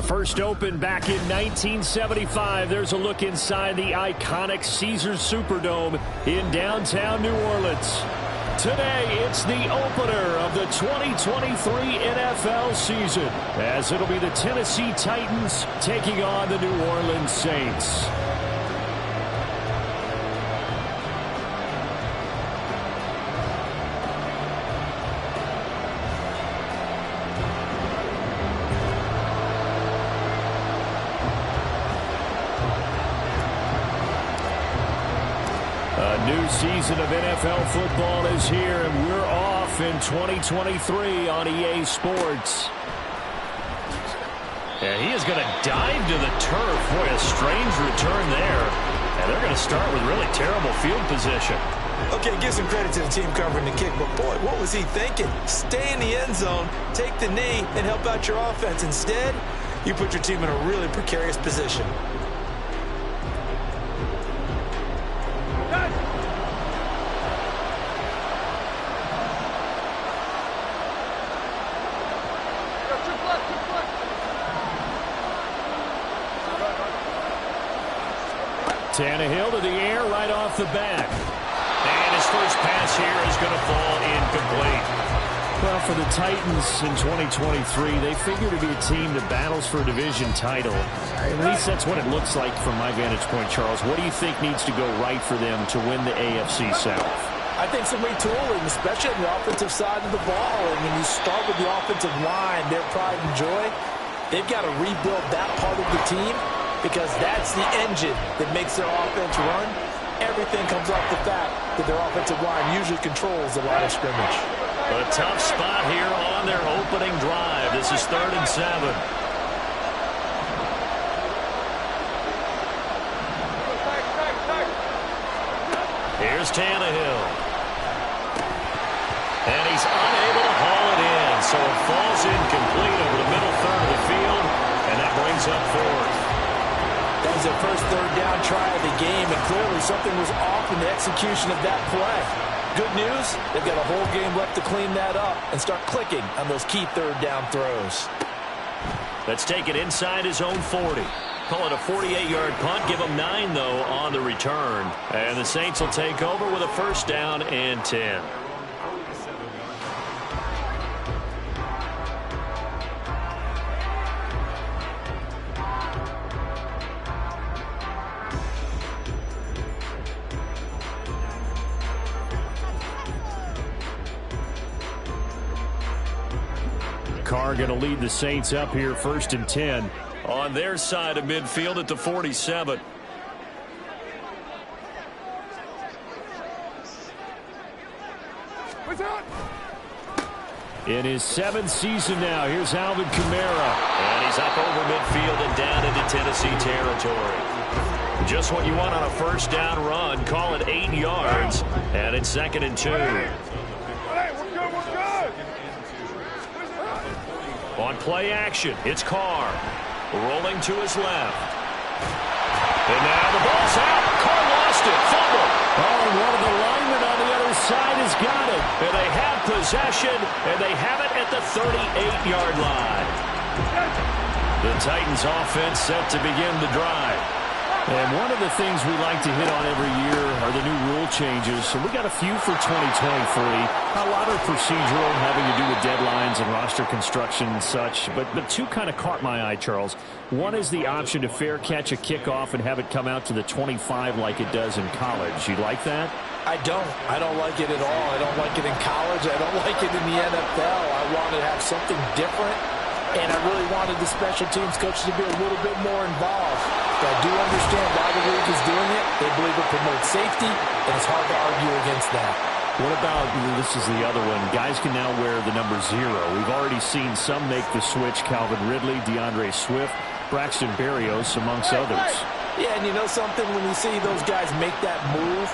First opened back in 1975. There's a look inside the iconic Caesars Superdome in downtown New Orleans. Today, it's the opener of the 2023 NFL season, as it'll be the Tennessee Titans taking on the New Orleans Saints. A new season of NFL football is here, and we're off in 2023 on EA Sports. Yeah, he is going to dive to the turf. Boy, a strange return there. And they're going to start with really terrible field position. Okay, give some credit to the team covering the kick, but boy, what was he thinking? Stay in the end zone, take the knee, and help out your offense. Instead, you put your team in a really precarious position. Tannehill to the air right off the bat. And his first pass here is going to fall incomplete. Well, for the Titans in 2023, they figure to be a team that battles for a division title. At least that's what it looks like from my vantage point, Charles. What do you think needs to go right for them to win the AFC South? I think some retooling, especially on the offensive side of the ball. And when you start with the offensive line, their pride and joy, they've got to rebuild that part of the team, because that's the engine that makes their offense run. Everything comes off the fact that their offensive line usually controls the line of scrimmage. A tough spot here on their opening drive. This is 3rd and 7. Here's Tannehill. And he's unable to haul it in, so it falls incomplete over the middle third of the field, and that brings up 4th. That was their first 3rd down try of the game, and clearly something was off in the execution of that play. Good news, they've got a whole game left to clean that up and start clicking on those key 3rd down throws. Let's take it inside his own 40. Call it a 48-yard punt. Give him 9, though, on the return. And the Saints will take over with a 1st down and 10. Carr going to lead the Saints up here, 1st and 10. On their side of midfield at the 47. In his 7th season now, here's Alvin Kamara. And he's up over midfield and down into Tennessee territory. Just what you want on a 1st down run. Call it 8 yards. And it's 2nd and 2. On play action, it's Carr. Rolling to his left. And now the ball's out. Carr lost it. Fumble. Oh, and one of the linemen on the other side has got it. And they have possession, and they have it at the 38-yard line. The Titans offense set to begin the drive. And one of the things we like to hit on every year are the new rule changes. So we got a few for 2023. A lot are procedural, having to do with deadlines and roster construction and such. But 2 kind of caught my eye, Charles. One is the option to fair catch a kickoff and have it come out to the 25 like it does in college. You like that? I don't like it at all. I don't like it in college. I don't like it in the NFL. I want to have something different. And I really wanted the special teams coaches to be a little bit more involved. But I do understand why the league is doing it. They believe it promotes safety, and it's hard to argue against that. What about, this is the other one, guys can now wear the number 0. We've already seen some make the switch, Calvin Ridley, DeAndre Swift, Braxton Berrios, amongst others. Yeah, and you know something, when you see those guys make that move,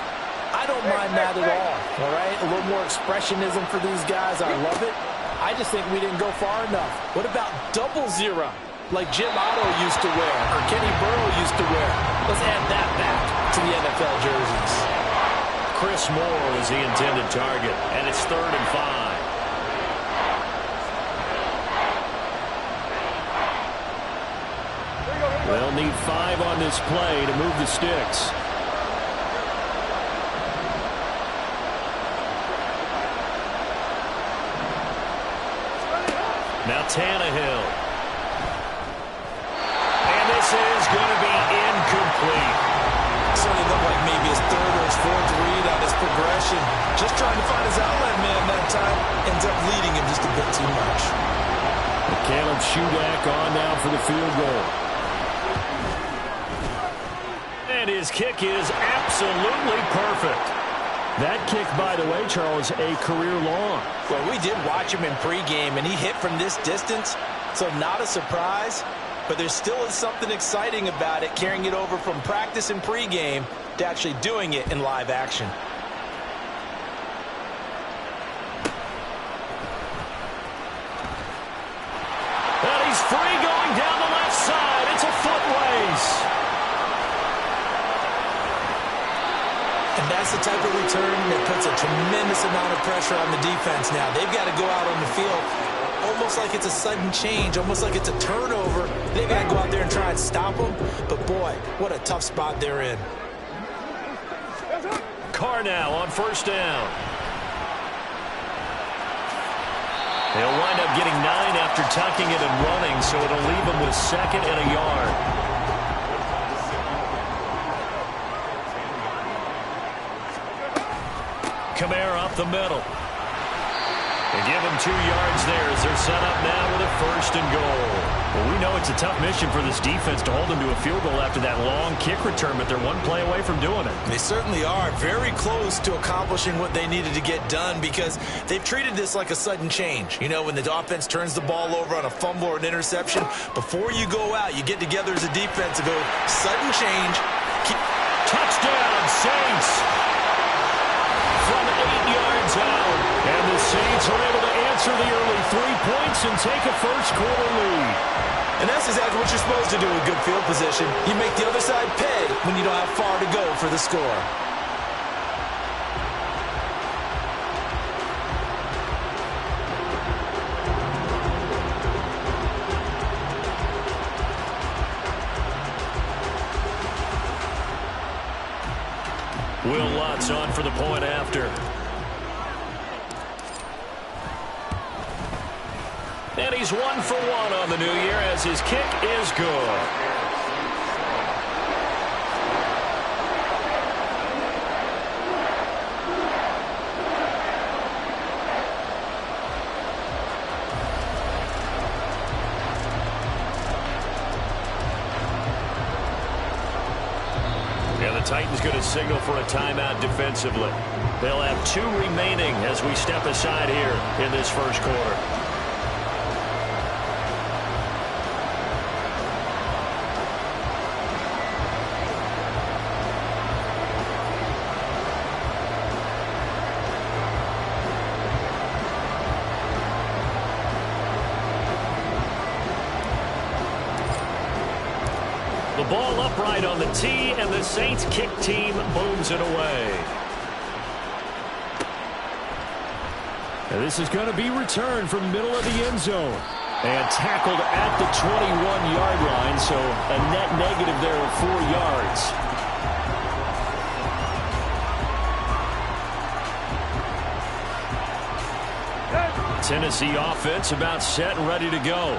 I don't mind that at all right? A little more expressionism for these guys. I love it. I just think we didn't go far enough. What about 00, like Jim Otto used to wear, or Kenny Burrow used to wear? Let's add that back to the NFL jerseys. Chris Moore was the intended target, and it's 3rd and 5. They'll need 5 on this play to move the sticks. Now Tannehill. And this is going to be incomplete. Certainly looked like maybe his third or his fourth read on his progression. Just trying to find his outlet man that time. Ends up leading him just a bit too much. Caleb Shudak on now for the field goal. And his kick is absolutely perfect. That kick, by the way, Charles, a career long. Well, we did watch him in pregame, and he hit from this distance, so not a surprise. But there still is something exciting about it, carrying it over from practice and pregame to actually doing it in live action. And he's free going down the left side. It's a foot race. And that's the type of return that puts a tremendous amount of pressure on the defense now. They've got to go out on the field almost like it's a sudden change, almost like it's a turnover. They've got to go out there and try and stop them. But, boy, what a tough spot they're in. Carr now on first down. They'll wind up getting 9 after tucking it and running, so it'll leave them with 2nd and a yard. Kamara up the middle. They give him 2 yards there as they're set up now with a 1st and goal. Well, we know it's a tough mission for this defense to hold them to a field goal after that long kick return, but they're 1 play away from doing it. They certainly are very close to accomplishing what they needed to get done because they've treated this like a sudden change. You know, when the offense turns the ball over on a fumble or an interception, before you go out, you get together as a defense and go, sudden change. Touchdown, Saints! From 8 yards out. And the Saints are able to answer the early 3 points and take a first-quarter lead. And that's exactly what you're supposed to do with good field position. You make the other side pay when you don't have far to go for the score. Will Lutz on for the point after. And he's 1 for 1 on the new year as his kick is good. And the Titans going to signal for a timeout defensively. They'll have 2 remaining as we step aside here in this first quarter. The ball upright on the tee, and the Saints kick team booms it away. And this is going to be returned from middle of the end zone. And tackled at the 21-yard line, so a net negative there of 4 yards. Tennessee offense about set and ready to go.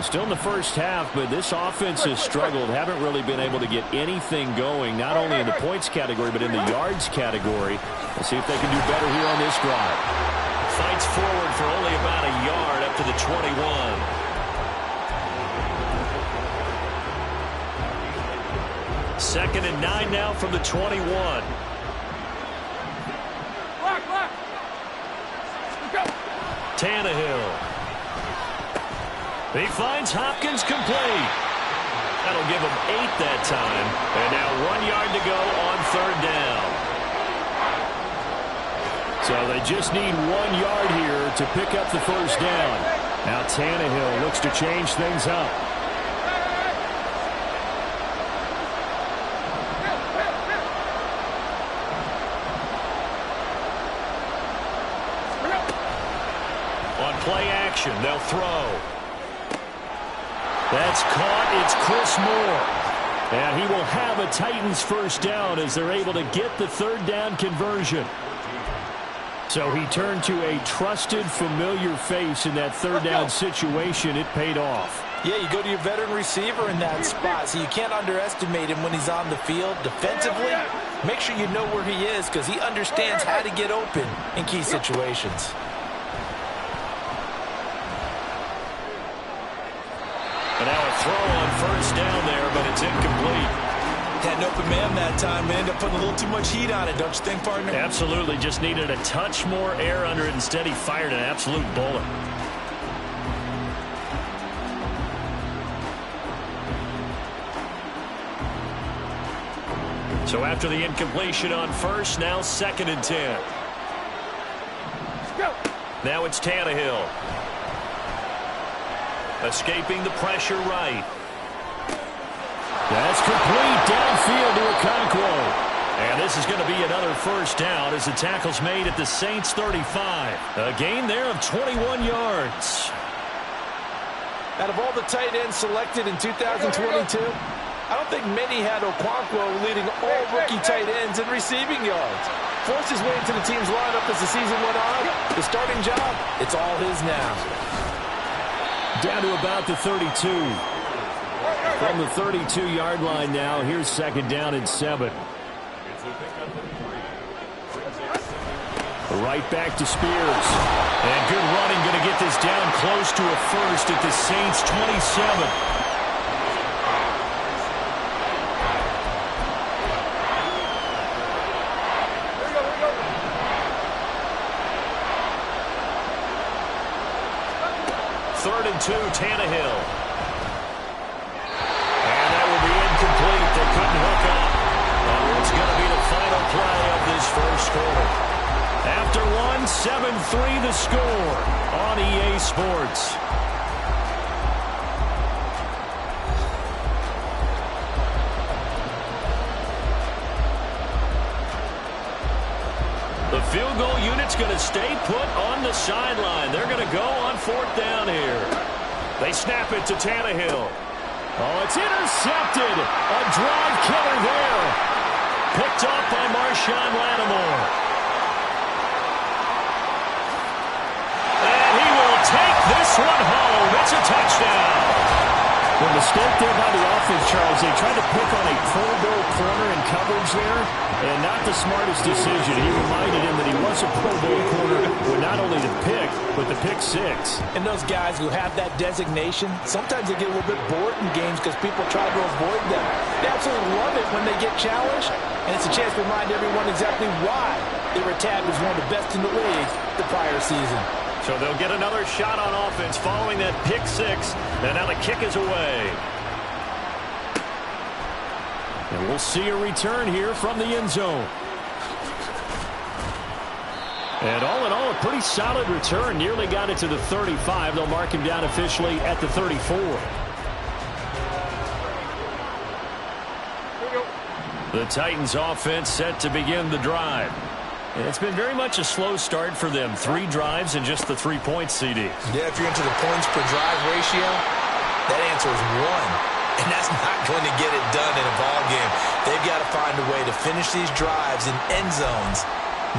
Still in the first half, but this offense has struggled. Haven't really been able to get anything going, not only in the points category, but in the yards category. We'll see if they can do better here on this drive. Fights forward for only about a yard up to the 21. Second and 9 now from the 21. Tannehill. He finds Hopkins complete. That'll give him 8 that time. And now 1 yard to go on 3rd down. So they just need 1 yard here to pick up the first down. Now Tannehill looks to change things up. On play action, they'll throw. That's caught. It's Chris Moore. And he will have a Titans first down as they're able to get the third down conversion. So he turned to a trusted, familiar face in that third down situation. It paid off. Yeah, you go to your veteran receiver in that spot, so you can't underestimate him when he's on the field. Defensively, make sure you know where he is because he understands how to get open in key situations. And now a throw on first down there, but it's incomplete. Had an open man that time, but ended up putting a little too much heat on it, don't you think, partner? Absolutely. Just needed a touch more air under it. Instead, he fired an absolute bullet. So after the incompletion on first, now 2nd and 10. Now it's Tannehill. Escaping the pressure right. That's complete downfield to Okonkwo. And this is going to be another first down as the tackle's made at the Saints 35. A gain there of 21 yards. Out of all the tight ends selected in 2022, I don't think many had Okonkwo leading all rookie tight ends in receiving yards. Forced his way into the team's lineup as the season went on. The starting job, it's all his now. Down to about the 32. From the 32-yard line now, here's 2nd down and 7. Right back to Spears. And good running, going to get this down close to a first at the Saints 27. Third and 2, Tannehill. And that will be incomplete. They couldn't hook up on what's going to be the final play of this first quarter. After one, 7-3 the score on EA Sports. The field goal unit's going to stay put on the sideline. They're going to go on 4th down here. They snap it to Tannehill. Oh, it's intercepted. A drive killer there. Picked off by Marshawn Lattimore. And he will take this one home. It's a touchdown. The mistake there by the offense, Charles, they tried to pick on a Pro Bowl corner in coverage there, and not the smartest decision. He reminded him that he was a Pro Bowl corner with not only the pick, but the pick six. And those guys who have that designation, sometimes they get a little bit bored in games because people try to avoid them. They absolutely love it when they get challenged, and it's a chance to remind everyone exactly why they were tagged as one of the best in the league the prior season. So they'll get another shot on offense following that pick six. And now the kick is away. And we'll see a return here from the end zone. And all in all, a pretty solid return. Nearly got it to the 35. They'll mark him down officially at the 34. The Titans offense set to begin the drive. It's been very much a slow start for them. 3 drives and just the 3 points, CD. Yeah, if you're into the points per drive ratio, that answer is 1. And that's not going to get it done in a ball game. They've got to find a way to finish these drives in end zones,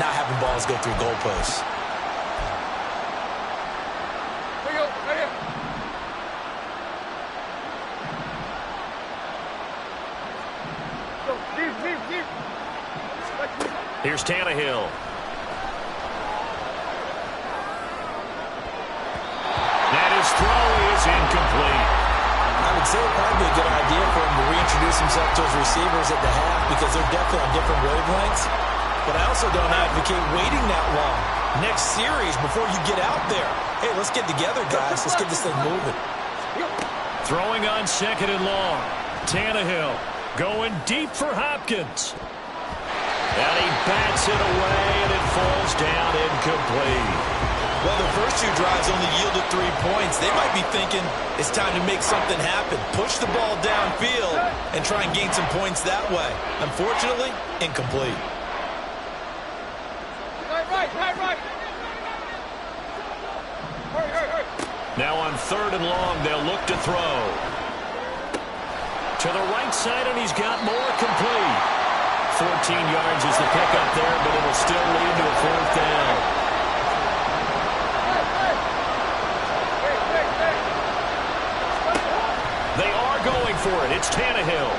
not having balls go through goalposts. Here's Tannehill. And his throw is incomplete. I would say it would probably be a good idea for him to reintroduce himself to his receivers at the half because they're definitely on different wavelengths. But I also don't advocate waiting that long. Next series, before you get out there, hey, let's get together, guys. Let's get this thing moving. Throwing on 2nd and long. Tannehill going deep for Hopkins. And he bats it away, and it falls down incomplete. Well, the first 2 drives only yielded 3 points. They might be thinking it's time to make something happen. Push the ball downfield and try and gain some points that way. Unfortunately, incomplete. Right. Now on 3rd and long, they'll look to throw. To To the right side, and he's got more, complete. 14 yards is the pickup there, but it'll still lead to a fourth down. They are going for it. It's Tannehill.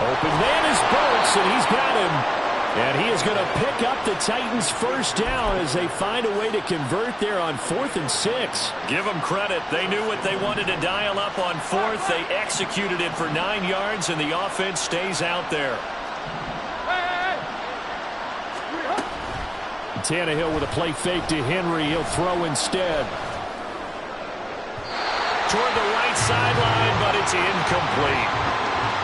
Open man is Burks, and he's got him. And he is going to pick up the Titans' first down as they find a way to convert there on 4th and 6. Give them credit. They knew what they wanted to dial up on 4th. They executed it for 9 yards, and the offense stays out there. Tannehill with a play fake to Henry. He'll throw instead. Toward the right sideline, but it's incomplete.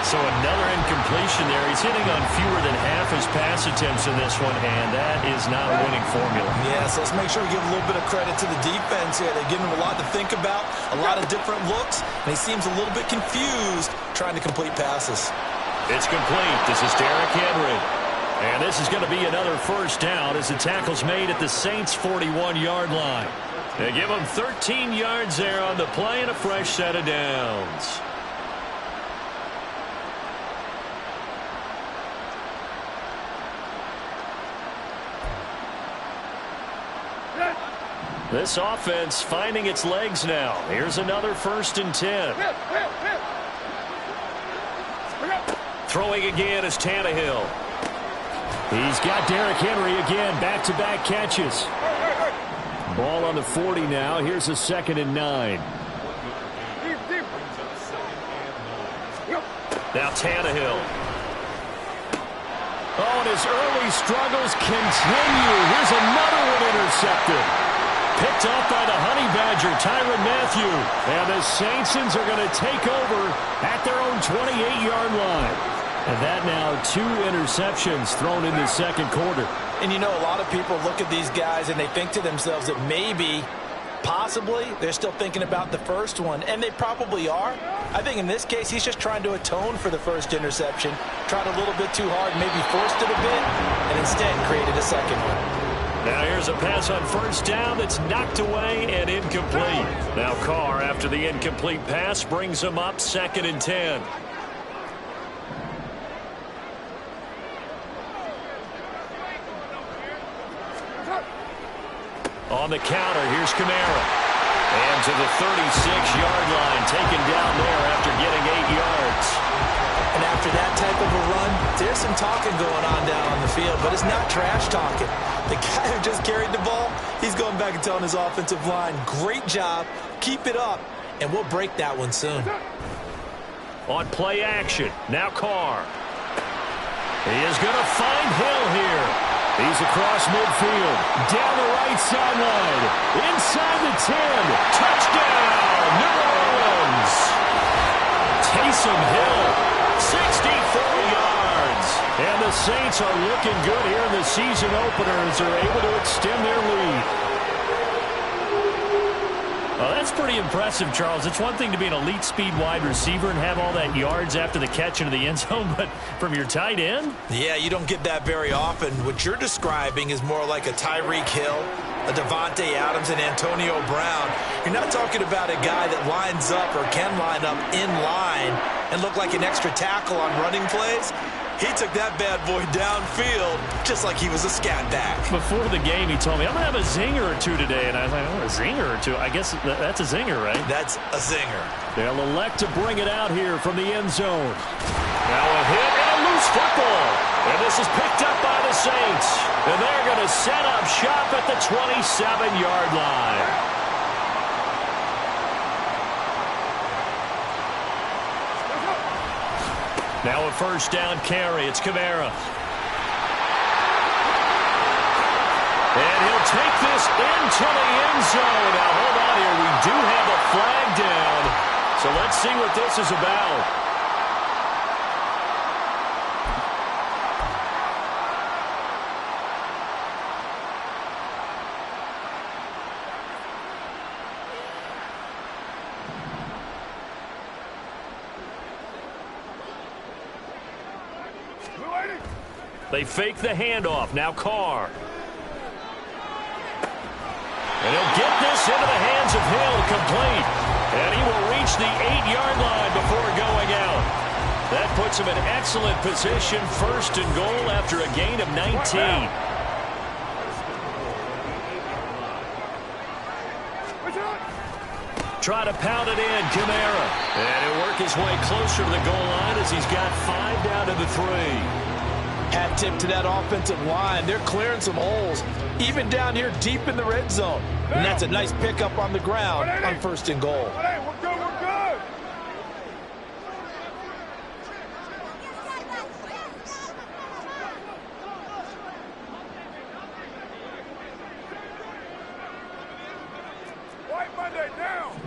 So another incompletion there. He's hitting on fewer than half his pass attempts in this one, and that is not a winning formula. Yes, let's make sure we give a little bit of credit to the defense here. They're giving him a lot to think about, a lot of different looks, and he seems a little bit confused trying to complete passes. It's complete. This is Derrick Henry. And this is going to be another first down as the tackle's made at the Saints' 41-yard line. They give him 13 yards there on the play and a fresh set of downs. This offense finding its legs now. Here's another 1st and 10. Throwing again is Tannehill. He's got Derrick Henry again. Back-to-back catches. Ball on the 40 now. Here's a 2nd and 9. Now Tannehill. Oh, and his early struggles continue. Here's another one intercepted. Picked off by the Honey Badger, Tyrann Mathieu. And the Saints are going to take over at their own 28-yard line. And that now 2 interceptions thrown in the second quarter. And you know, a lot of people look at these guys and they think to themselves that maybe, possibly, they're still thinking about the first one. And they probably are. I think in this case, he's just trying to atone for the first interception. Tried a little bit too hard, maybe forced it a bit, and instead created a second one. Now here's a pass on first down that's knocked away and incomplete. Now Carr, after the incomplete pass, brings him up 2nd and 10. On the counter, here's Kamara. And to the 36-yard line, taken down there after getting 8 yards. And after that type of a run, there's some talking going on down on the field, but it's not trash talking. The guy who just carried the ball, he's going back and telling his offensive line, great job, keep it up, and we'll break that one soon. On play action, now Carr. He is going to find Hill here. He's across midfield, down the right sideline, inside the 10. Touchdown, New Orleans. Taysom Hill, 64 yards. And the Saints are looking good here in the season opener as they're able to extend their lead. Well, that's pretty impressive, Charles. It's one thing to be an elite speed wide receiver and have all that yards after the catch into the end zone, but from your tight end? Yeah, you don't get that very often. What you're describing is more like a Tyreek Hill, a Devontae Adams, and Antonio Brown. You're not talking about a guy that lines up or can line up in line and look like an extra tackle on running plays. He took that bad boy downfield just like he was a scat back. Before the game, he told me, I'm going to have a zinger or two today. And I was like, oh, a zinger or two? I guess that's a zinger, right? That's a zinger. They'll elect to bring it out here from the end zone. Now a hit and a loose football. And this is picked up by the Saints. And they're going to set up shop at the 27-yard line. Now a first down carry. It's Kamara. And he'll take this into the end zone. Now hold on here. We do have a flag down. So let's see what this is about. They fake the handoff. Now Carr. And he'll get this into the hands of Hill, complete. And he will reach the 8-yard line before going out. That puts him in excellent position, first and goal after a gain of 19. Try to pound it in, Kamara. And he'll work his way closer to the goal line as he's got 5 down to the 3. Hat tip to that offensive line. They're clearing some holes, even down here deep in the red zone. And that's a nice pickup on the ground on first and goal. We're good, we're good. White Monday down.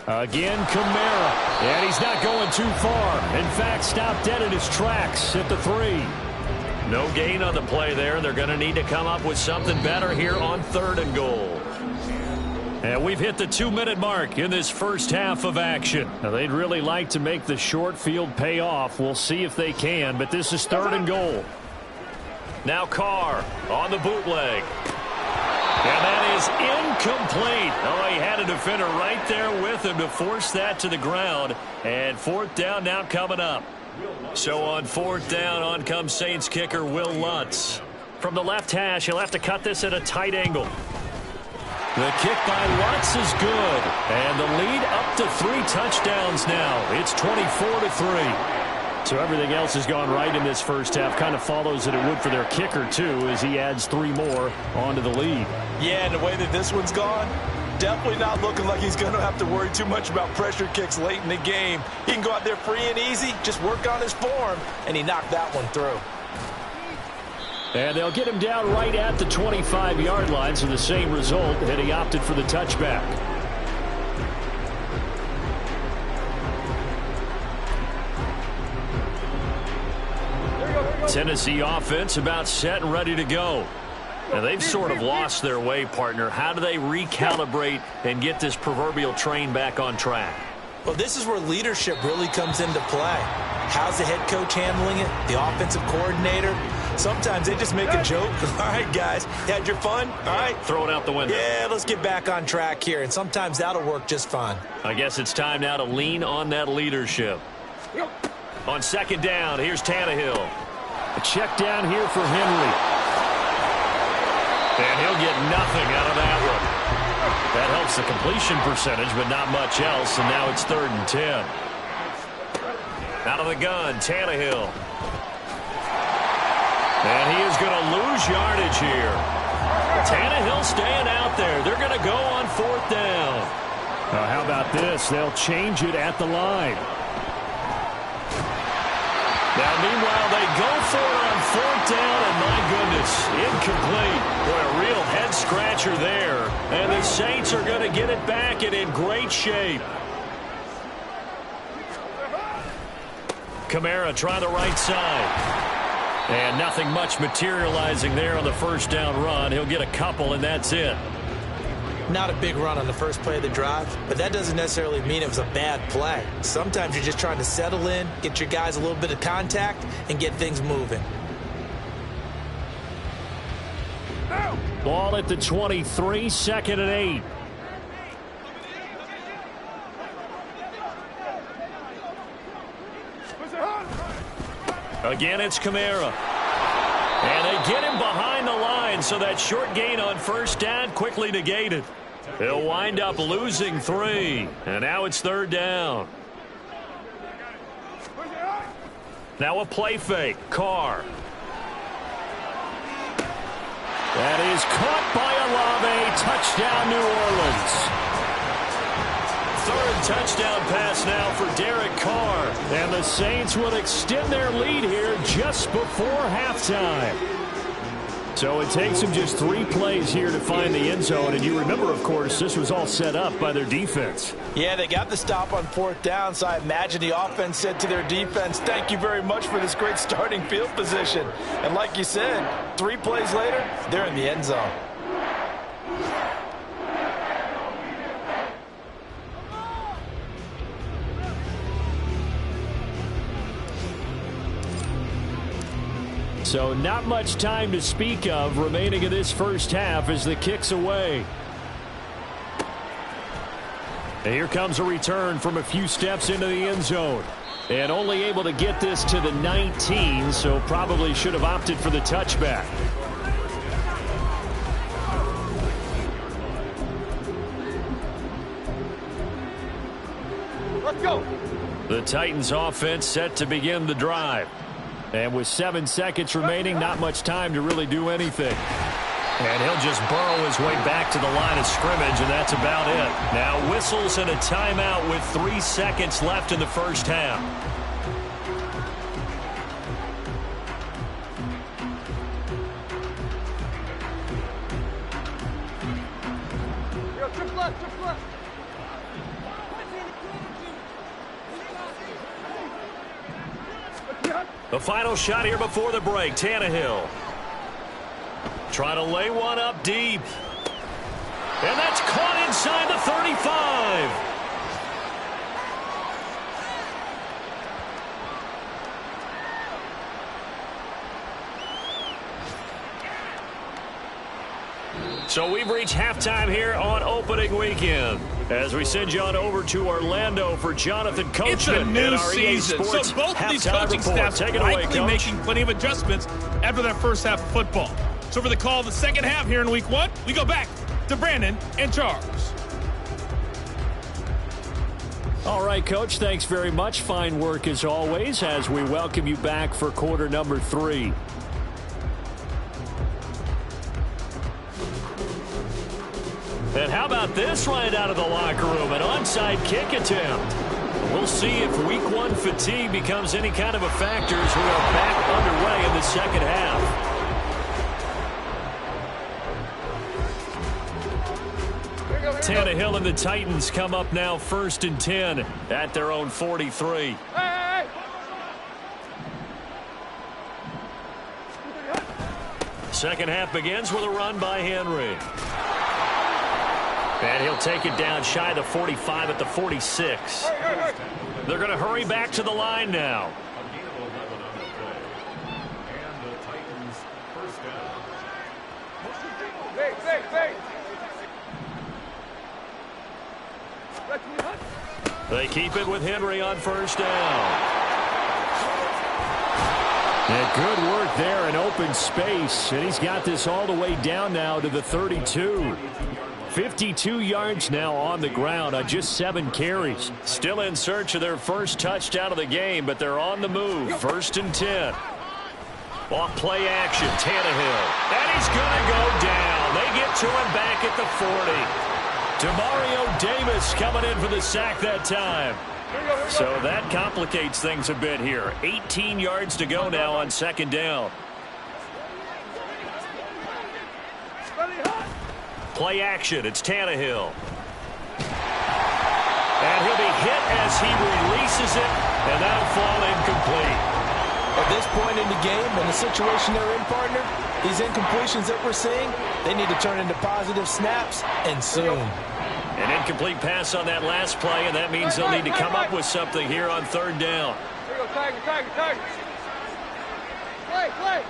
Again, Kamara. And he's not going too far. In fact, stopped dead in his tracks at the 3. No gain on the play there. They're going to need to come up with something better here on third and goal. And we've hit the 2-minute mark in this first half of action. Now, they'd really like to make the short field pay off. We'll see if they can, but this is third and goal. Now Carr on the bootleg. And that is incomplete. Oh, he had a defender right there with him to force that to the ground. And fourth down now coming up. So on fourth down, on comes Saints kicker Will Lutz. From the left hash, he'll have to cut this at a tight angle. The kick by Lutz is good. And the lead up to 3 touchdowns now. It's 24-3. So everything else has gone right in this first half. Kind of follows that it would for their kicker, too, as he adds 3 more onto the lead. Yeah, and the way that this one's gone, definitely not looking like he's going to have to worry too much about pressure kicks late in the game. He can go out there free and easy, just work on his form, and he knocked that one through. And they'll get him down right at the 25-yard line, so the same result, and he opted for the touchback. Tennessee offense about set and ready to go. Now, they've sort of lost their way, partner. How do they recalibrate and get this proverbial train back on track? Well, this is where leadership really comes into play. How's the head coach handling it? The offensive coordinator? Sometimes they just make a joke. All right, guys, had your fun? All right. Throw it out the window. Yeah, let's get back on track here, and sometimes that'll work just fine. I guess it's time now to lean on that leadership. On second down, here's Tannehill. A check down here for Henry. And he'll get nothing out of that one. That helps the completion percentage, but not much else, and now it's 3rd and 10. Out of the gun, Tannehill. And he is going to lose yardage here. Tannehill staying out there. They're going to go on 4th down. How about this? They'll change it at the line. Now, meanwhile, they go for it on 4th down, and my goodness, incomplete. Boy, a real head-scratcher there. And the Saints are going to get it back and in great shape. Kamara trying the right side. And nothing much materializing there on the first down run. He'll get a couple, and that's it. Not a big run on the first play of the drive, but that doesn't necessarily mean it was a bad play. Sometimes you're just trying to settle in, get your guys a little bit of contact, and get things moving. Ball at the 23, 2nd and 8. Again, it's Kamara. And they get him behind the line, so that short gain on first down quickly negated. He'll wind up losing 3. And now it's 3rd down. Now a play fake. Carr. That is caught by Olave. Touchdown, New Orleans. 3rd touchdown pass now for Derek Carr. And the Saints will extend their lead here just before halftime. So it takes them just 3 plays here to find the end zone. And you remember, of course, this was all set up by their defense. Yeah, they got the stop on 4th down, so I imagine the offense said to their defense, thank you very much for this great starting field position. And like you said, 3 plays later, they're in the end zone. So not much time to speak of remaining in this first half as the kick's away. And here comes a return from a few steps into the end zone. And only able to get this to the 19, so probably should have opted for the touchback. Let's go. The Titans offense set to begin the drive. And with 7 seconds remaining, not much time to really do anything. And he'll just burrow his way back to the line of scrimmage, and that's about it. Now whistles and a timeout with 3 seconds left in the first half. Trip left, trip left. The final shot here before the break. Tannehill trying to lay one up deep. And that's caught inside the 35. So we've reached halftime here on opening weekend. As we send you on over to Orlando for Jonathan Coachman. It's a new and our EA season, Sports so both of these halftime coaching report. staffs Take it likely away, Coach. making plenty of adjustments after that first half of football. So for the call of the second half here in week 1, we go back to Brandon and Charles. All right, Coach, thanks very much. Fine work as always as we welcome you back for quarter number 3. And how about this right out of the locker room? An onside kick attempt. We'll see if week 1 fatigue becomes any kind of a factor as we are back underway in the second half. Tannehill and the Titans come up now 1st and 10 at their own 43. Hey! Second half begins with a run by Henry. And he'll take it down shy of the 45 at the 46. They're going to hurry back to the line now. Hey! They keep it with Henry on 1st down. And good work there in open space. And he's got this all the way down now to the 32. 52 yards now on the ground on just 7 carries. Still in search of their first touchdown of the game, but they're on the move. 1st and 10. Off play action, Tannehill. And he's going to go down. They get to him back at the 40. Demario Davis coming in for the sack that time. So that complicates things a bit here. 18 yards to go now on 2nd down. Play action. It's Tannehill. And he'll be hit as he releases it, and that'll fall incomplete. At this point in the game, in the situation they're in, partner, these incompletions that we're seeing, they need to turn into positive snaps, and soon. An incomplete pass on that last play, and that means they'll need to come up with something here on 3rd down. Here we go, Tiger. Play.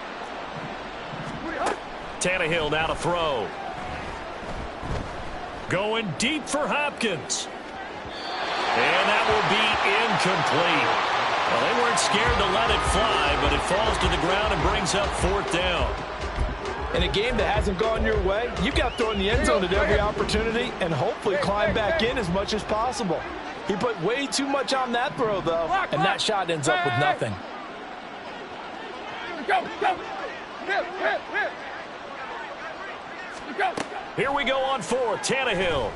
Tannehill now to throw. Going deep for Hopkins. And that will be incomplete. Well, they weren't scared to let it fly, but it falls to the ground and brings up 4th down. In a game that hasn't gone your way, you've got to throw in the end zone at every opportunity and hopefully climb back in as much as possible. He put way too much on that throw, though, and that shot ends up with nothing. Go! Hit! Go! Here we go on 4th, Tannehill.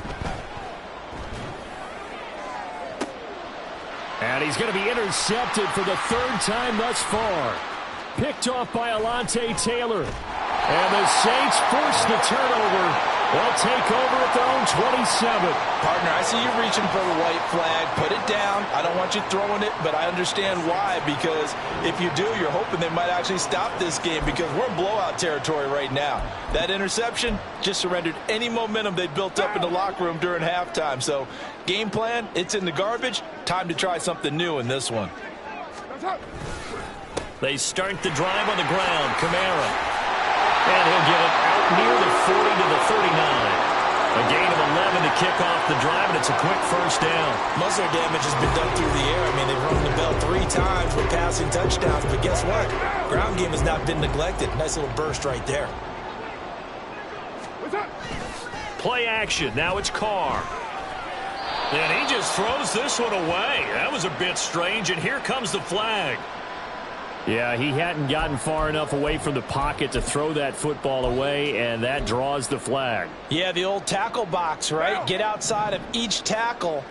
And he's going to be intercepted for the 3rd time thus far. Picked off by Alontae Taylor. And the Saints force the turnover. They'll take over at their own 27. Partner, I see you reaching for the white flag. Put it down. I don't want you throwing it, but I understand why. Because if you do, you're hoping they might actually stop this game because we're in blowout territory right now. That interception just surrendered any momentum they built up in the locker room during halftime. So, game plan, it's in the garbage. Time to try something new in this one. They start the drive on the ground. Kamara. And he'll get it out near the 40 to the 39. A gain of 11 to kick off the drive, and it's a quick first down. Most of their damage has been done through the air. I mean, they've rung the bell 3 times with passing touchdowns, but guess what? Ground game has not been neglected. Nice little burst right there. Play action. Now it's Carr. And he just throws this one away. That was a bit strange, and here comes the flag. Yeah, he hadn't gotten far enough away from the pocket to throw that football away, and that draws the flag. Yeah, the old tackle box, right? Get outside of each tackle,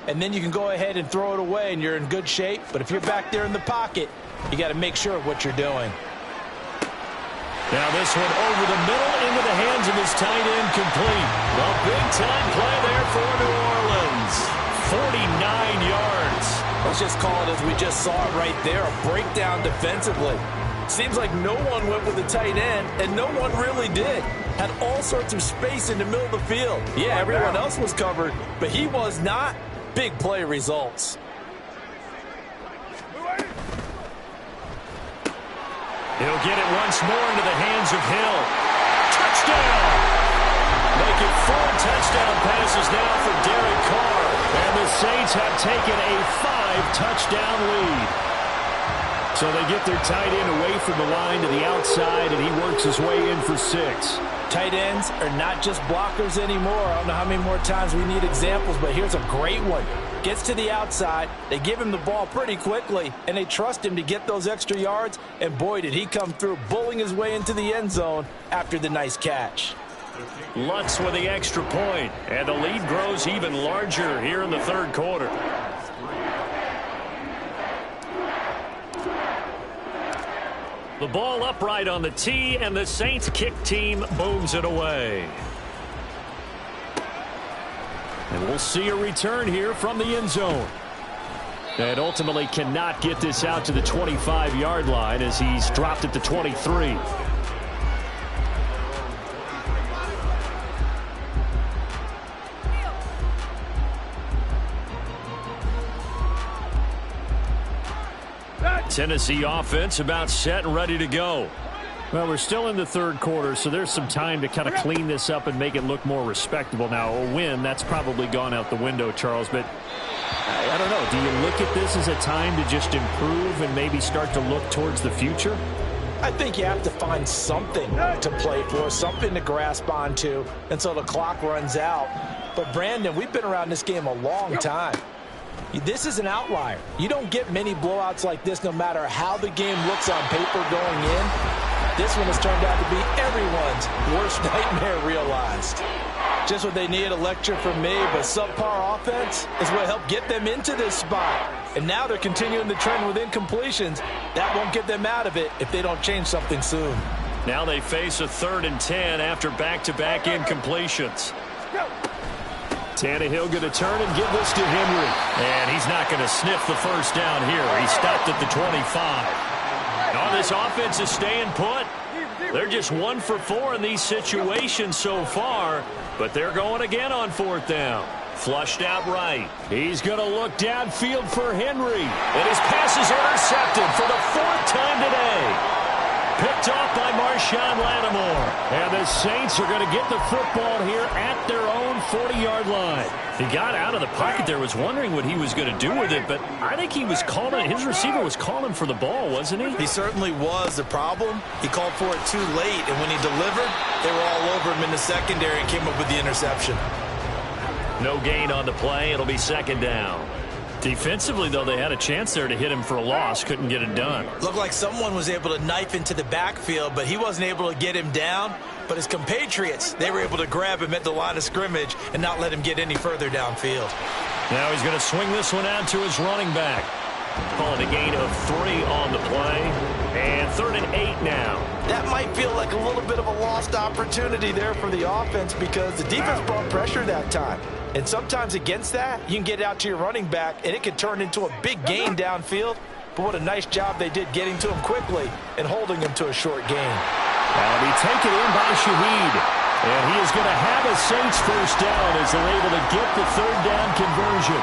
and then you can go ahead and throw it away, and you're in good shape. But if you're back there in the pocket, you got to make sure of what you're doing. Now this one over the middle into the hands of his tight end, complete. A big-time play there for New Orleans. 49 yards. Let's just call it as we just saw it right there, a breakdown defensively. Seems like no one went with the tight end, and no one really did. Had all sorts of space in the middle of the field. Yeah, everyone else was covered, but he was not. Big play results. He'll get it once more into the hands of Hill. Touchdown! Make it 4 touchdown passes now for Derek Carr. And the Saints have taken a 5-touchdown lead. So they get their tight end away from the line to the outside, and he works his way in for 6. Tight ends are not just blockers anymore. I don't know how many more times we need examples, but here's a great one. Gets to the outside, they give him the ball pretty quickly, and they trust him to get those extra yards, and boy, did he come through, bullying his way into the end zone after the nice catch. Lutz with the extra point, and the lead grows even larger here in the third quarter. The ball upright on the tee, and the Saints kick team booms it away. And we'll see a return here from the end zone. And ultimately cannot get this out to the 25-yard line as he's dropped at the 23. Tennessee offense about set and ready to go. Well, we're still in the third quarter, so there's some time to kind of clean this up and make it look more respectable. Now, a win, that's probably gone out the window, Charles, but I don't know. Do you look at this as a time to just improve and maybe start to look towards the future? I think you have to find something to play for, something to grasp onto until the clock runs out. But, Brandon, we've been around this game a long time. This is an outlier. You don't get many blowouts like this no matter how the game looks on paper going in. This one has turned out to be everyone's worst nightmare realized. Just what they need, a lecture from me, but subpar offense is what helped get them into this spot. And now they're continuing the trend with incompletions. That won't get them out of it if they don't change something soon. Now they face a 3rd and 10 after back-to-back incompletions. Tannehill going to turn and give this to Henry. And he's not going to sniff the first down here. He stopped at the 25. Oh, this offense is staying put. They're just 1 for 4 in these situations so far, but they're going again on 4th down. Flushed out right. He's going to look downfield for Henry. And his pass is intercepted for the 4th time today. Picked off by Marshawn Lattimore. And the Saints are going to get the football here at their own 40-yard line. He got out of the pocket there, was wondering what he was going to do with it, but I think he was calling, his receiver was calling for the ball, wasn't he? He certainly was. The problem, he called for it too late, and when he delivered, they were all over him in the secondary and came up with the interception. No gain on the play. It'll be 2nd down. Defensively, though, they had a chance there to hit him for a loss. Couldn't get it done. Looked like someone was able to knife into the backfield, but he wasn't able to get him down. But his compatriots, they were able to grab him at the line of scrimmage and not let him get any further downfield. Now he's going to swing this one out to his running back. Calling a gain of 3 on the play. And 3rd and 8 now. That might feel like a little bit of a lost opportunity there for the offense because the defense brought pressure that time. And sometimes against that, you can get out to your running back, and it can turn into a big gain downfield. But what a nice job they did getting to him quickly and holding him to a short gain. That'll be taken in by Shaheed. And he is going to have a Saints first down as they're able to get the 3rd down conversion.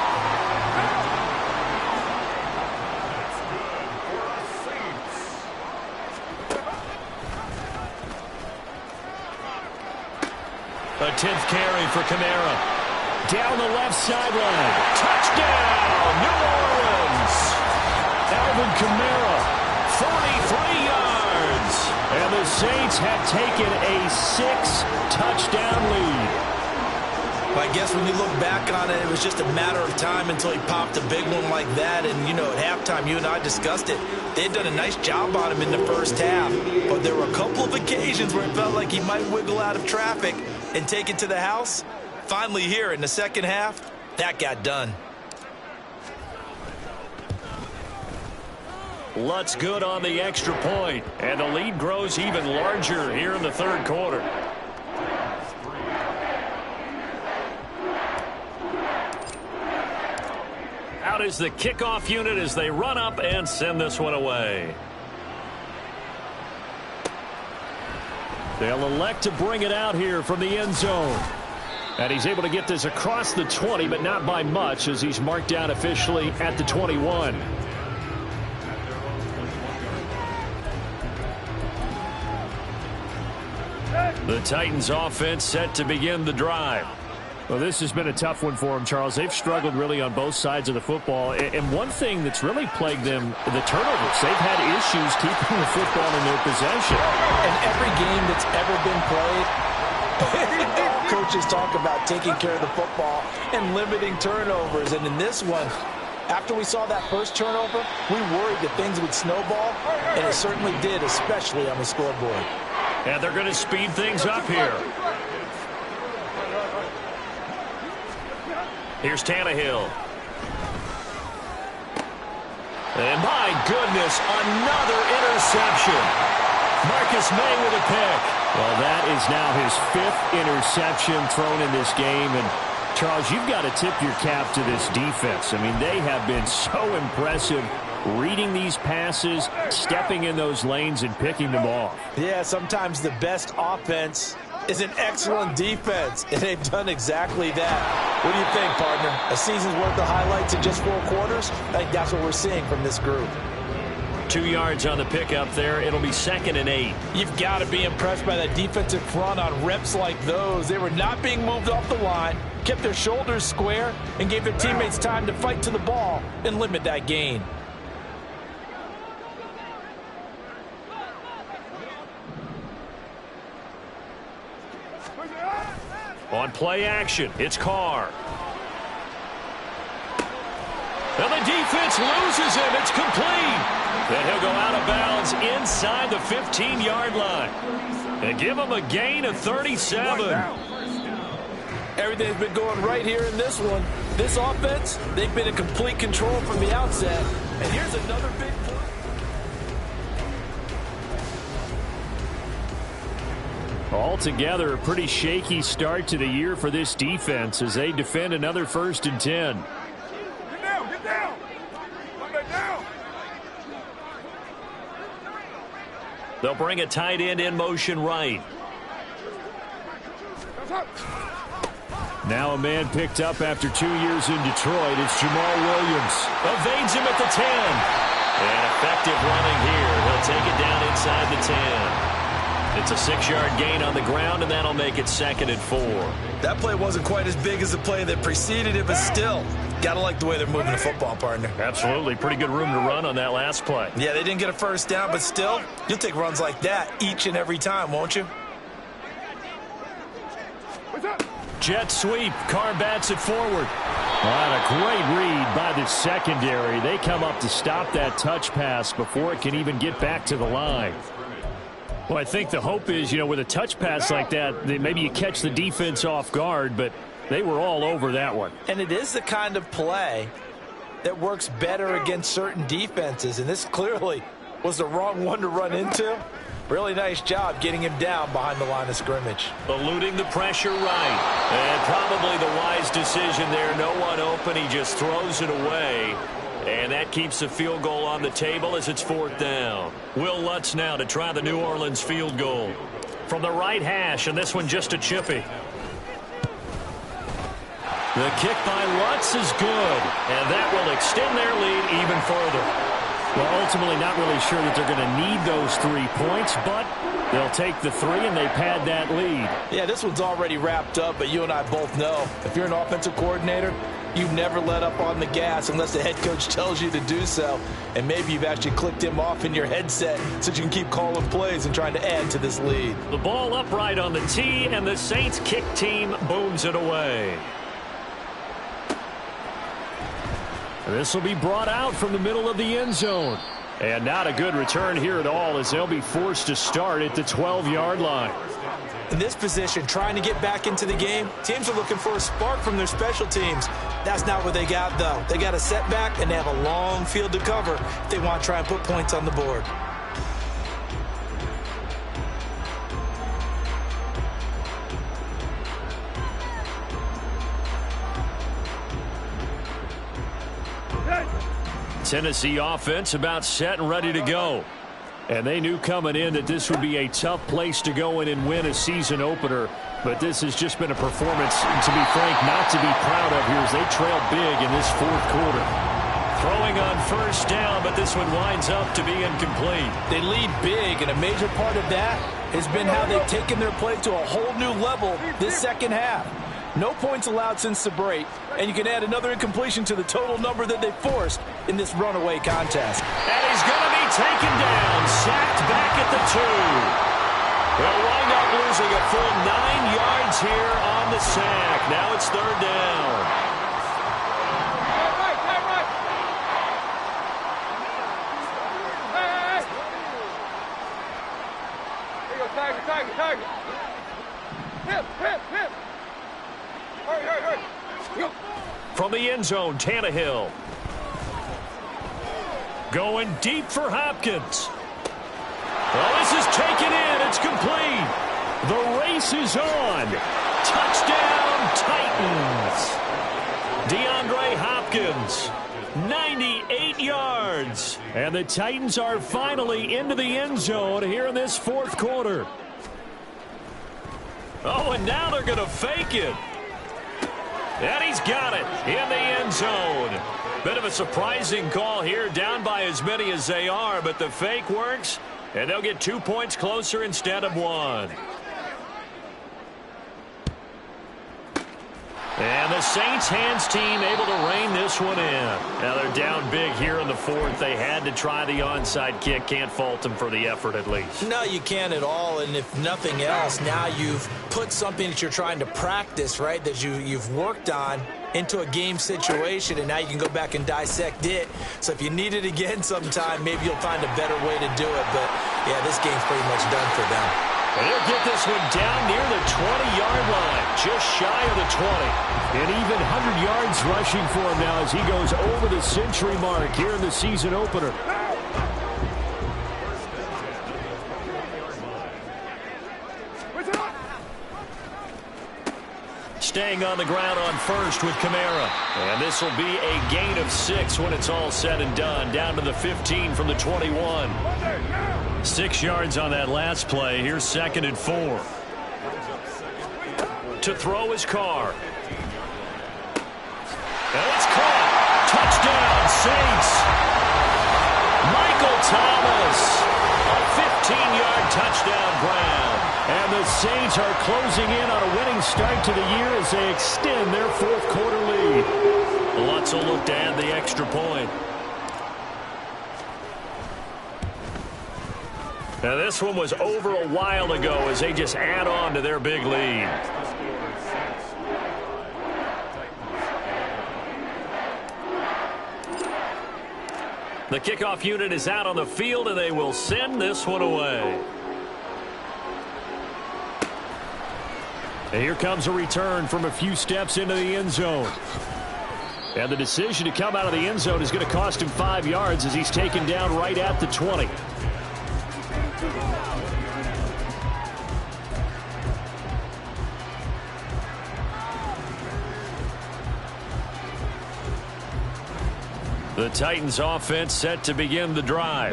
A 10th carry for Kamara. Down the left sideline. Touchdown, New Orleans. Alvin Kamara, 43 yards. And the Saints have taken a 6-touchdown lead. I guess when you look back on it, it was just a matter of time until he popped a big one like that. And, you know, at halftime, you and I discussed it. They had done a nice job on him in the first half. But there were a couple of occasions where it felt like he might wiggle out of traffic and take it to the house. Finally here in the second half, that got done. Lutz good on the extra point. And the lead grows even larger here in the third quarter. Out is the kickoff unit as they run up and send this one away. They'll elect to bring it out here from the end zone. And he's able to get this across the 20, but not by much as he's marked down officially at the 21. The Titans offense set to begin the drive. Well, this has been a tough one for them, Charles. They've struggled really on both sides of the football. And one thing that's really plagued them, the turnovers. They've had issues keeping the football in their possession. And every game that's ever been played, coaches talk about taking care of the football and limiting turnovers. And in this one, after we saw that first turnover, we worried that things would snowball, and it certainly did, especially on the scoreboard. And they're going to speed things up here. Here's Tannehill. And my goodness, another interception. Marcus May with a pick. Well, that is now his 5th interception thrown in this game. And, Charles, you've got to tip your cap to this defense. I mean, they have been so impressive reading these passes, stepping in those lanes, and picking them off. Yeah, sometimes the best offense is an excellent defense, and they've done exactly that. What do you think, partner? A season's worth of highlights in just 4 quarters? I think that's what we're seeing from this group. 2 yards on the pickup there. It'll be 2nd and 8. You've got to be impressed by that defensive front on reps like those. They were not being moved off the line, kept their shoulders square, and gave their teammates time to fight to the ball and limit that gain. On play action, it's Carr. And the defense loses him. It's complete. Then he'll go out of bounds inside the 15-yard line. And give him a gain of 37. Everything's been going right here in this one. This offense, they've been in complete control from the outset. And here's another big play. Altogether, a pretty shaky start to the year for this defense as they defend another 1st and 10. Get down, get down. Come back down. They'll bring a tight end in motion right. Now a man picked up after 2 years in Detroit. It's Jamal Williams. Evades him at the 10. And effective running here. He'll take it down inside the 10. It's a 6-yard gain on the ground, and that'll make it 2nd and 4. That play wasn't quite as big as the play that preceded it, but still, got to like the way they're moving the football, partner. Absolutely. Pretty good room to run on that last play. Yeah, they didn't get a first down, but still, you'll take runs like that each and every time, won't you? Jet sweep. Carr bats it forward. What a great read by the secondary. They come up to stop that touch pass before it can even get back to the line. Well, I think the hope is, you know, with a touch pass like that, maybe you catch the defense off guard, but they were all over that one. And it is the kind of play that works better against certain defenses, and this clearly was the wrong one to run into. Really nice job getting him down behind the line of scrimmage. Eluding the pressure right. And probably the wise decision there. No one open. He just throws it away. And that keeps the field goal on the table as it's 4th down. Will Lutz now to try the New Orleans field goal. From the right hash, and this one just a chippy. The kick by Lutz is good. And that will extend their lead even further. Well, ultimately not really sure that they're going to need those 3 points, but They'll take the 3, and they pad that lead. Yeah, this one's already wrapped up, but you and I both know if you're an offensive coordinator, you never let up on the gas unless the head coach tells you to do so. And maybe you've actually clicked him off in your headset so you can keep calling plays and trying to add to this lead. The ball upright on the tee, and the Saints kick team booms it away. This will be brought out from the middle of the end zone. And not a good return here at all, as they'll be forced to start at the 12-yard line. In this position, trying to get back into the game, teams are looking for a spark from their special teams. That's not what they got, though. They got a setback, and they have a long field to cover if they want to try and put points on the board. Tennessee offense about set and ready to go. And they knew coming in that this would be a tough place to go in and win a season opener. But this has just been a performance, to be frank, not to be proud of here as they trail big in this fourth quarter. Throwing on first down, but this one winds up to be incomplete. They lead big, and a major part of that has been how they've taken their play to a whole new level this second half. No points allowed since the break, and you can add another incompletion to the total number that they forced in this runaway contest. And he's going to be taken down, sacked back at the 2. They'll wind up losing a full 9 yards here on the sack. Now it's third down. Tiger. Hip. Hurry. Go. From the end zone, Tannehill. Going deep for Hopkins. Well, this is taken in. It's complete. The race is on. Touchdown, Titans. DeAndre Hopkins, 98 yards. And the Titans are finally into the end zone here in this fourth quarter. Oh, and now they're going to fake it. And he's got it in the end zone. Bit of a surprising call here, down by as many as they are, but the fake works, and they'll get 2 points closer instead of 1. And the Saints hands team able to rein this one in. Now they're down big here in the fourth. They had to try the onside kick. Can't fault them for the effort at least. No, you can't at all. And if nothing else, now you've put something that you're trying to practice, right, that you've worked on into a game situation, and now you can go back and dissect it. So if you need it again sometime, maybe you'll find a better way to do it. But, yeah, this game's pretty much done for them. And he'll get this one down near the 20-yard line, just shy of the 20. And even 100 yards rushing for him now as he goes over the century mark here in the season opener. Staying on the ground on first with Kamara. And this will be a gain of 6 when it's all said and done. Down to the 15 from the 21. 6 yards on that last play. Here's 2nd and 4. To throw his Carr. And it's caught. Touchdown, Saints. Michael Thomas. A 15-yard touchdown grab. And the Saints are closing in on a winning start to the year as they extend their fourth quarter lead. Lutz will look to add the extra point. Now this one was over a while ago as they just add on to their big lead. The kickoff unit is out on the field, and they will send this one away. And here comes a return from a few steps into the end zone. And the decision to come out of the end zone is going to cost him 5 yards as he's taken down right at the 20. The Titans offense set to begin the drive.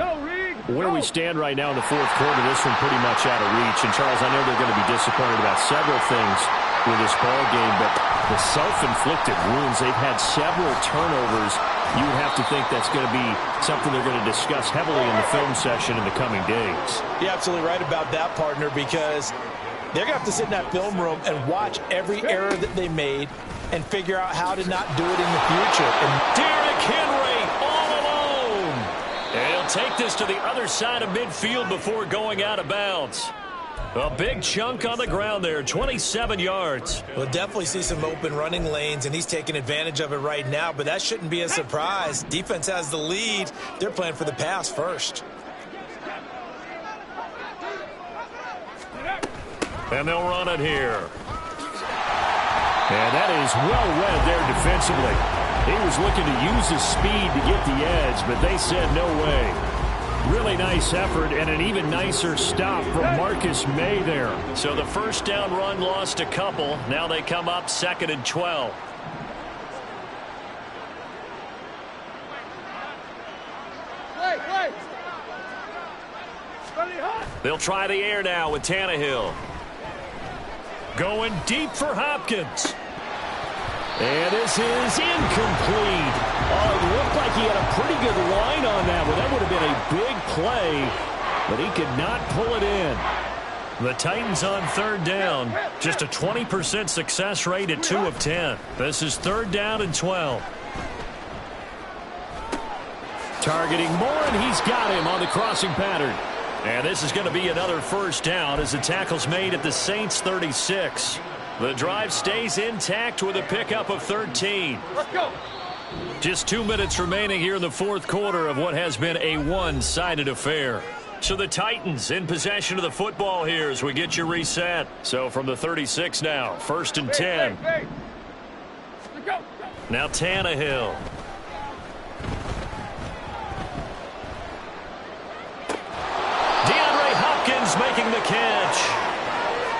Where we stand right now in the fourth quarter, this one pretty much out of reach. And Charles, I know they're going to be disappointed about several things with this ball game, but The self-inflicted wounds, they've had several turnovers. You would have to think that's going to be something they're going to discuss heavily in the film session in the coming days. You're absolutely right about that, partner, because they're going to have to sit in that film room and watch every error that they made and figure out how to not do it in the future. And Derrick Henry all alone. And he'll take this to the other side of midfield before going out of bounds. A big chunk on the ground there, 27 yards. We'll definitely see some open running lanes, and he's taking advantage of it right now, but that shouldn't be a surprise. Defense has the lead. They're playing for the pass first. And they'll run it here. And that is well read there defensively. He was looking to use his speed to get the edge, but they said no way. Really nice effort and an even nicer stop from Marcus May there. So the first down run lost a couple. Now they come up 2nd and 12. They'll try the air now with Tannehill. Going deep for Hopkins. And this is incomplete. Oh, it looked like he had a pretty good line on that one. That would have been a big play, but he could not pull it in. The Titans on 3rd down. Just a 20% success rate at 2 of 10. This is 3rd down and 12. Targeting Moore, and he's got him on the crossing pattern. And this is going to be another first down as the tackle's made at the Saints 36. The drive stays intact with a pickup of 13. Let's go. Just 2 minutes remaining here in the 4th quarter of what has been a one-sided affair. So the Titans in possession of the football here as we get you reset. So from the 36 now, 1st and 10. Hey. Let's go. Now Tannehill. DeAndre Hopkins making the catch.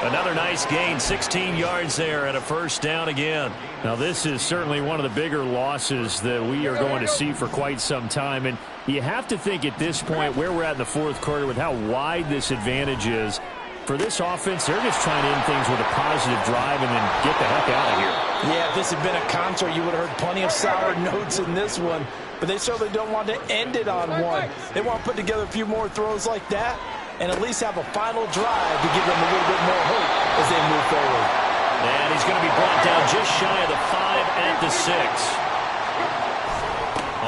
Another nice gain, 16 yards there and a first down again. Now this is certainly one of the bigger losses that we are going to see for quite some time. And you have to think at this point where we're at in the 4th quarter with how wide this advantage is. For this offense, they're just trying to end things with a positive drive and then get the heck out of here. Yeah, if this had been a concert, you would have heard plenty of sour notes in this one. But they certainly don't want to end it on one. They want to put together a few more throws like that and at least have a final drive to give them a little bit more hope as they move forward. And he's going to be brought down just shy of the 5 at the 6.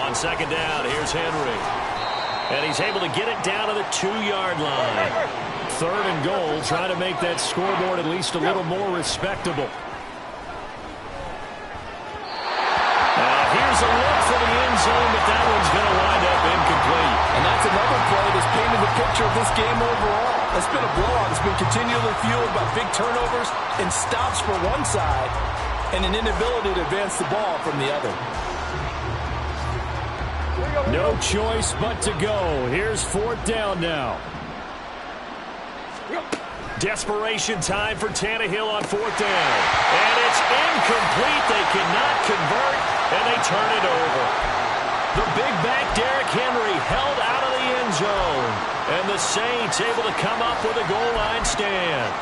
On 2nd down, here's Henry. And he's able to get it down to the 2-yard line. 3rd and goal, trying to make that scoreboard at least a little more respectable. Here's a look for the end zone, but that one's going to wind up incomplete. And that's another play that's painted the picture of this game overall. It's been a blowout. It's been continually fueled by big turnovers and stops for one side and an inability to advance the ball from the other. No choice but to go. Here's 4th down now. Desperation time for Tannehill on 4th down. And it's incomplete. They cannot convert, and they turn it over. The big back Derrick Henry held out of the end zone. And the Saints able to come up with a goal line stand.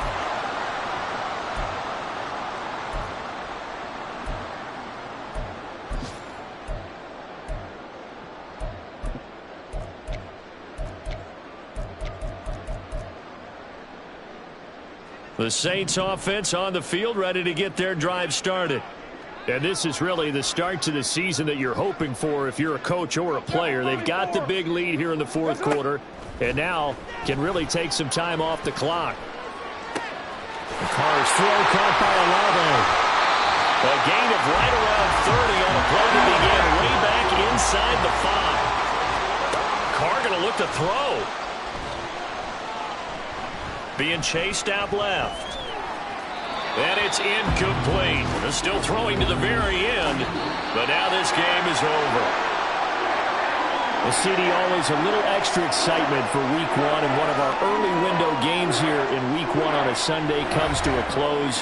The Saints offense on the field ready to get their drive started. And this is really the start to the season that you're hoping for if you're a coach or a player. They've got the big lead here in the 4th quarter and now can really take some time off the clock. The Carr's throw caught by Olave. A gain of right around 30 on a play that began way back inside the 5. Carr going to look to throw. Being chased out left. And it's incomplete. They're still throwing to the very end, but now this game is over. Well, CD, always a little extra excitement for Week 1, and one of our early window games here in Week 1 on a Sunday comes to a close.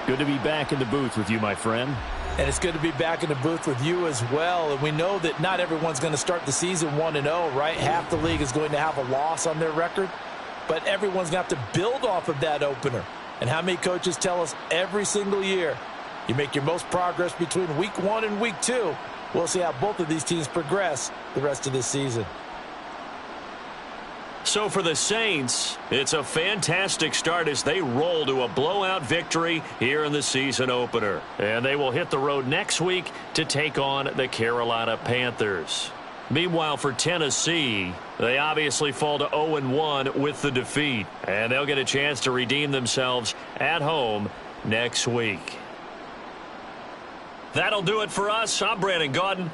Good to be back in the booth with you, my friend. And it's good to be back in the booth with you as well. And we know that not everyone's going to start the season 1-0, right? Half the league is going to have a loss on their record. But everyone's going to have to build off of that opener. And how many coaches tell us every single year, You make your most progress between week 1 and week 2. We'll see how both of these teams progress the rest of this season. So for the Saints, it's a fantastic start as they roll to a blowout victory here in the season opener. And they will hit the road next week to take on the Carolina Panthers. Meanwhile, for Tennessee, they obviously fall to 0-1 with the defeat. And they'll get a chance to redeem themselves at home next week. That'll do it for us. I'm Brandon Gaudin.